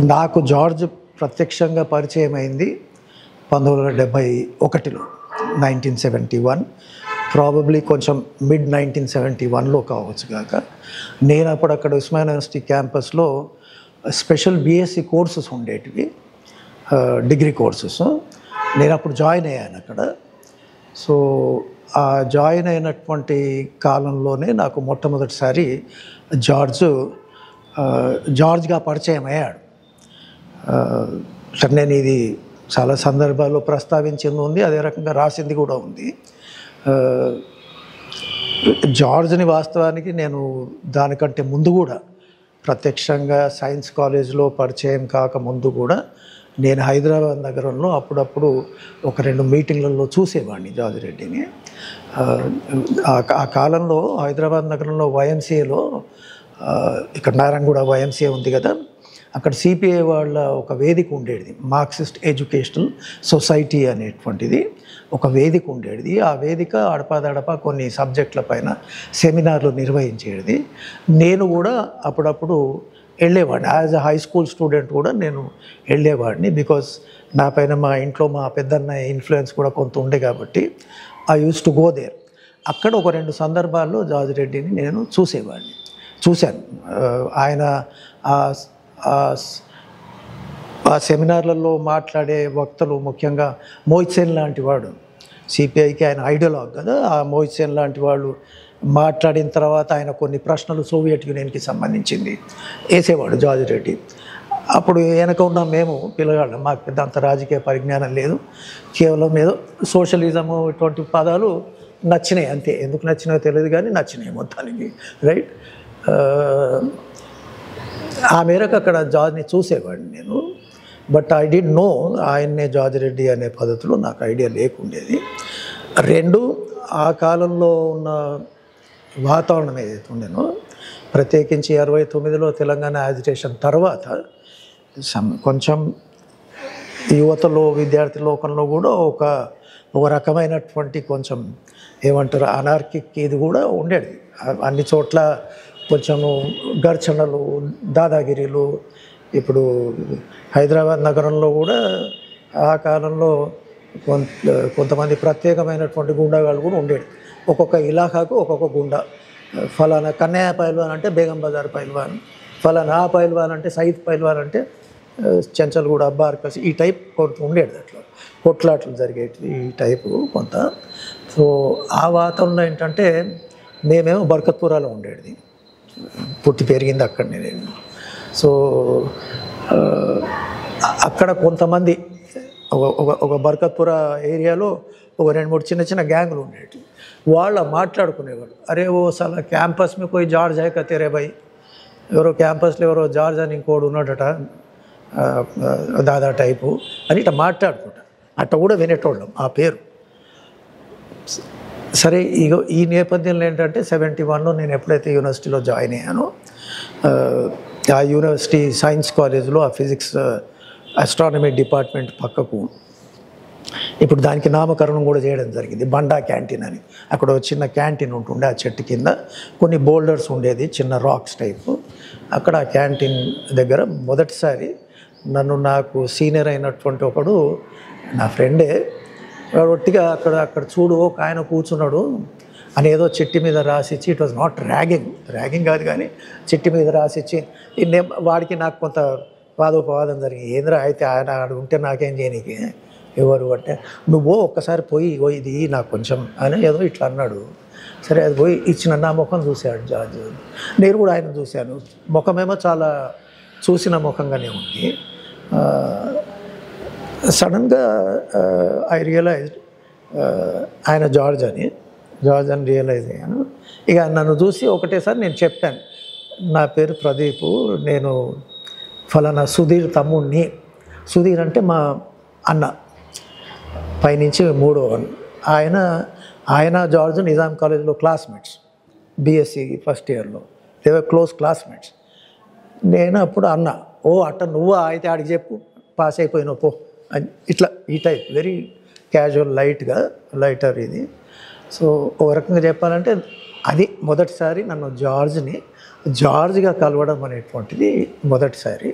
నాకు జార్జ్ ప్రత్యక్షంగా పరిచయం అయింది 1971లో 1971 ప్రాబబ్లీ కొంచెం మిడ్ 1971లో కావచ్చు కాక. నేను అప్పుడు అక్కడ ఉస్మానియా యూనివర్సిటీ క్యాంపస్లో స్పెషల్ బీఎస్సీ కోర్సెస్ ఉండేటివి, డిగ్రీ కోర్సెస్. నేను అప్పుడు జాయిన్ అయ్యాను అక్కడ. సో ఆ జాయిన్ అయినటువంటి కాలంలోనే నాకు మొట్టమొదటిసారి జార్జ్గా పరిచయం అయ్యాడు. నేను ఇది చాలా సందర్భాల్లో ప్రస్తావించింది ఉంది, అదే రకంగా రాసింది కూడా ఉంది. జార్జ్ని వాస్తవానికి నేను దానికంటే ముందు కూడా ప్రత్యక్షంగా సైన్స్ కాలేజ్లో పరిచయం కాకముందు కూడా నేను హైదరాబాద్ నగరంలో అప్పుడప్పుడు 1-2 మీటింగ్లలో చూసేవాడిని జార్జ్ రెడ్డిని. ఆ కాలంలో హైదరాబాద్ నగరంలో వైఎంసీఏలో, ఇక్కడ నారాయణగూడ వైఎంసీఏ ఉంది కదా, అక్కడ సిపిఐ వాళ్ళ ఒక వేదిక ఉండేది, మార్క్సిస్ట్ ఎడ్యుకేషనల్ సొసైటీ అనేటువంటిది ఒక వేదిక ఉండేది. ఆ వేదిక అడపాదడపా కొన్ని సబ్జెక్టుల పైన సెమినార్లు నిర్వహించేది. నేను కూడా అప్పుడప్పుడు వెళ్ళేవాడిని. As a high school student కూడా నేను వెళ్ళేవాడిని. బికాజ్ నా పైన మా ఇంట్లో మా పెద్దన్న ఇన్ఫ్లుయెన్స్ కూడా కొంత ఉండే కాబట్టి I use to go there. అక్కడ 1-2 సందర్భాల్లో జార్జ్ రెడ్డిని నేను చూశాను. ఆయన ఆ సెమినార్లలో మాట్లాడే వక్తలు, ముఖ్యంగా మోహిత్ సేన్ లాంటి వాడు, సిపిఐకి ఆయన ఐడియాలజీ కదా, ఆ మోహిత్ సేన్ లాంటి వాళ్ళు మాట్లాడిన తర్వాత ఆయన కొన్ని ప్రశ్నలు సోవియట్ యూనియన్కి సంబంధించింది వేసేవాడు జార్జ్ రెడ్డి. అప్పుడు వెనక ఉన్న మేము పిల్లగాళ్ళం, మాకు పెద్ద అంత రాజకీయ పరిజ్ఞానం లేదు, కేవలం ఏదో సోషలిజము ఇటువంటి పదాలు నచ్చినాయి అంతే. ఎందుకు నచ్చినాయో తెలియదు కానీ నచ్చినాయి మొత్తానికి, రైట్. ఆ మేరకు అక్కడ జార్జ్ని చూసేవాడిని నేను. బట్ ఐ డి నో ఆయన్నే జార్జ్ రెడ్డి అనే పద్ధతిలో నాకు ఐడియా లేకుండేది. 2, ఆ కాలంలో ఉన్న వాతావరణం ఏదైతే ఉండేనో, ప్రత్యేకించి 69లో తెలంగాణ యాజిటేషన్ తర్వాత కొంచెం యువతలో, విద్యార్థి లోకంలో కూడా ఒక రకమైనటువంటి కొంచెం ఏమంటారు అనార్కిక్ ఇది కూడా ఉండేది. అన్ని చోట్ల కొంచెము ఘర్షణలు, దాదాగిరీలు. ఇప్పుడు హైదరాబాద్ నగరంలో కూడా ఆ కాలంలో కొంతమంది ప్రత్యేకమైనటువంటి గుండాగాళ్ళు కూడా ఉండేది. ఒక్కొక్క ఇలాకాకు ఒక్కొక్క గుండా. ఫలానా కన్నయ్య పైల్వాన్ అంటే బేగం బజార్ పైల్వాన్, ఫలానా ఆ పైల్వాన్ అంటే సయీద్ పైల్వాన్ అంటే చెంచల్గూడ బార్కస్, ఈ టైప్ కొంత ఉండేది. అట్లా కొట్లాట్లు జరిగేవి ఈ టైపు కొంత. సో ఆ వాతావరణంలో ఏంటంటే మేమేమో బర్కత్పురాలో ఉండేది, పుట్టి పెరిగింది అక్కడనే నేను. సో అక్కడ కొంతమంది ఒక బర్కత్పుర ఏరియాలో 2-3 చిన్న గ్యాంగులు ఉండేవి. వాళ్ళు మాట్లాడుకునేవాళ్ళు, అరే ఓ సలా క్యాంపస్ మీ పోయి జార్జ్ హై కతేరే భాయ్, ఎవరో క్యాంపస్లో ఎవరో జార్జ్ అని ఇంకోడు ఉన్నాడట, దాదా టైపు అని ఇట్లా మాట్లాడుకుంటా. అట్లా కూడా వినేటోళ్ళం ఆ పేరు. సరే, ఈ నేపథ్యంలో ఏంటంటే 71లో నేను ఎప్పుడైతే యూనివర్సిటీలో జాయిన్ అయ్యానో, ఆ యూనివర్సిటీ సైన్స్ కాలేజ్లో ఆ ఫిజిక్స్ ఆస్ట్రానమీ డిపార్ట్మెంట్ పక్కకు ఇప్పుడు దానికి నామకరణం కూడా చేయడం జరిగింది, బండా క్యాంటీన్ అని. అక్కడ చిన్న క్యాంటీన్ ఉంటుండే, ఆ చెట్టు కింద కొన్ని బోల్డర్స్ ఉండేది, చిన్న రాక్స్ టైపు. అక్కడ ఆ క్యాంటీన్ దగ్గర మొదటిసారి నాకు సీనియర్ అయినటువంటి ఒకడు, నా ఫ్రెండే, వాడు ఒట్టిగా అక్కడ చూడు ఒక ఆయన కూర్చున్నాడు అని ఏదో చిట్టి మీద రాసిచ్చి, ఇట్ వాజ్ నాట్ ర్యాగింగ్ కాదు కానీ చిట్టి మీద రాసిచ్చి, వాడికి నాకు కొంత వాదోపవాదం జరిగింది. ఏంద్రా అయితే ఆయన ఉంటే నాకేం చేయనీకి, ఎవరు అంటే నువ్వు ఒక్కసారి పోయి ఇది నాకు కొంచెం అని ఏదో ఇట్లా అన్నాడు. సరే అది పోయి ఇచ్చిన నా ముఖం చూశాడు జార్జ్. నేను కూడా ఆయన చూశాను. ముఖమేమో చాలా చూసిన ముఖంగానే ఉంది. సడన్గా ఐ రియలైజ్డ్ ఆయన జార్జ్ అని రియలైజ్ అయ్యాను. ఇక నన్ను చూసి ఒకటేసారి నేను చెప్పాను, నా పేరు ప్రదీపు, నేను ఫలానా సుధీర్ తమ్ముడిని. సుధీర్ అంటే మా అన్న, పైనుంచి 3వ ఆయన జార్జ్ నిజాం కాలేజ్లో క్లాస్మేట్స్, బీఎస్సీ ఫస్ట్ ఇయర్లో, దేవర్ క్లోజ్ క్లాస్మేట్స్. నేను అప్పుడు అన్న, ఓ అట్ట నువ్వు అయితే ఆడికి చెప్పు, పాస్ అయిపోయినావు పో అని, ఇట్లా ఈ టైప్ వెరీ క్యాజువల్ లైటర్ ఇది. సో ఒక రకంగా చెప్పాలంటే అది మొదటిసారి నన్ను జార్జ్గా కలవడం అనేటువంటిది మొదటిసారి.